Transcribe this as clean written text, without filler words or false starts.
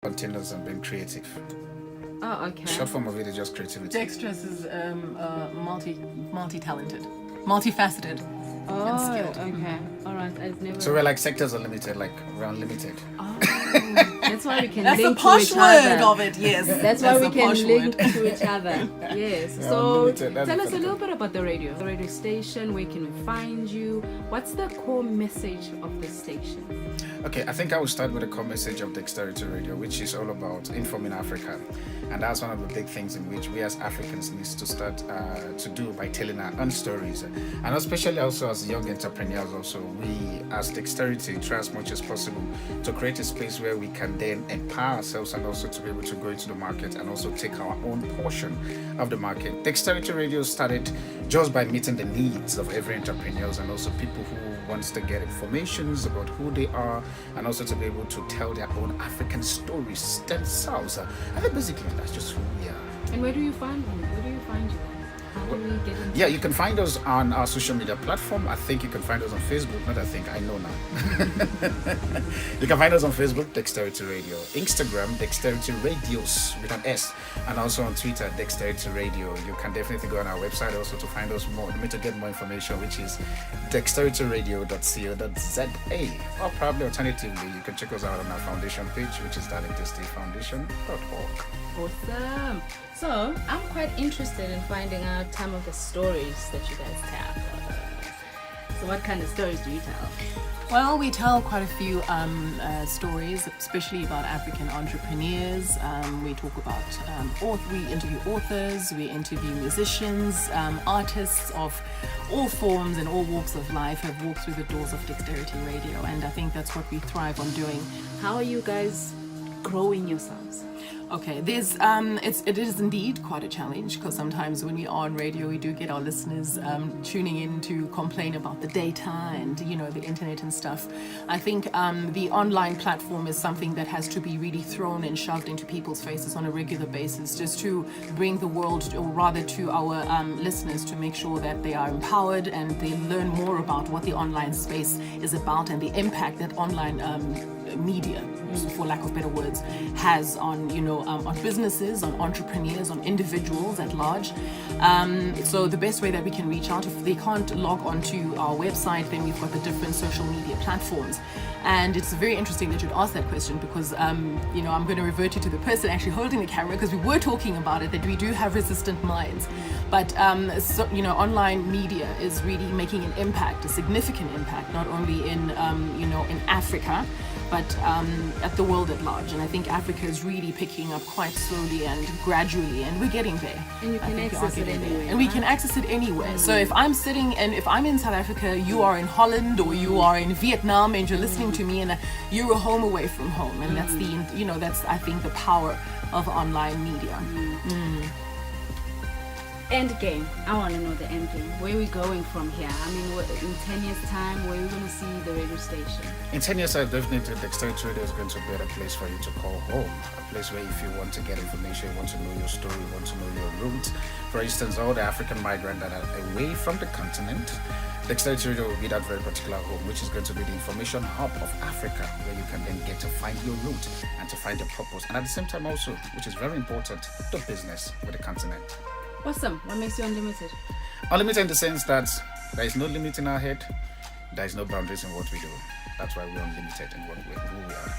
spontaneous and being creative. Oh, okay. Short form of it is just creativity. Dexterous is multi-talented, multifaceted, and Oh, skilled. okay. All right. I've never. So we're like sectors are limited, like we're unlimited. Oh, that's why we can That's the link to posh each word other. of it, yes. That's why we the can posh link word. to each other. Yes. Yeah, So unlimited, that's tell us a better. little bit about the radio station. Where can we find you? What's the core message of the station? Okay, I think I will start with the core message of Dexterity Radio, which is all about informing Africa. And that's one of the big things in which we as Africans need to start to do by telling our own stories. And especially also as young entrepreneurs also, we as Dexterity try as much as possible to create a space where we can then empower ourselves and also to be able to go into the market and also take our own portion of the market. Dexterity Radio started just by meeting the needs of every entrepreneurs and also people who wants to get informations about who they are and also to be able to tell their own African stories themselves. I think basically that's just who we are. And where do you find them? Where do you find you? How do we get in? Yeah, you can find us on our social media platform. I think you can find us on Facebook. Not I think, I know now. You can find us on Facebook, Dexterity Radio. Instagram, Dexterity Radios with an S. And also on Twitter, Dexterity Radio. You can definitely go on our website also to find us more, to get more information, which is dexterityradio.co.za. Or probably alternatively, you can check us out on our foundation page, which is DalinTestFoundation.org. Awesome. So I'm quite interested in finding out some of the stories that you guys tell. So what kind of stories do you tell? Well, we tell quite a few stories, especially about African entrepreneurs. We talk about, we interview authors, we interview musicians, artists of all forms and all walks of life have walked through the doors of Dexterity Radio, and I think that's what we thrive on doing. How are you guys growing yourselves? Okay, there's it is indeed quite a challenge because sometimes when we are on radio, we do get our listeners tuning in to complain about the data and the internet and stuff. I think the online platform is something that has to be really thrown and shoved into people's faces on a regular basis, just to bring the world, or rather to our listeners, to make sure that they are empowered and they learn more about what the online space is about and the impact that online media, for lack of better words, has on on businesses, on entrepreneurs, on individuals at large. So the best way that we can reach out, if they can't log onto our website, then we've got the different social media platforms. And it's very interesting that you'd ask that question because I'm going to revert you to the person actually holding the camera, because we were talking about it, that we do have resistant minds. But online media is really making an impact, a significant impact, not only in in Africa, but at the world at large. And I think Africa is really picking up quite slowly and gradually, and we're getting there. And you can access it anywhere. And we can access it anywhere. So if I'm if I'm in South Africa, you are in Holland, or you are in Vietnam, and you're listening to me, and you're a home away from home. And that's that's I think the power of online media. End game. I want to know the end game. Where are we going from here? I mean, in 10 years' time, where are we going to see the radio station? In 10 years, I definitely Dexterity Radio is going to be a place for you to call home. A place where if you want to get information, you want to know your story, you want to know your roots. For instance, all the African migrants that are away from the continent, Dexterity Radio will be that very particular home, which is going to be the information hub of Africa, where you can then get to find your root and to find your purpose. And at the same time also, which is very important, do business with the continent. Awesome. What makes you unlimited? Unlimited in the sense that there is no limit in our head, there is no boundaries in what we do. That's why we're unlimited in who we are.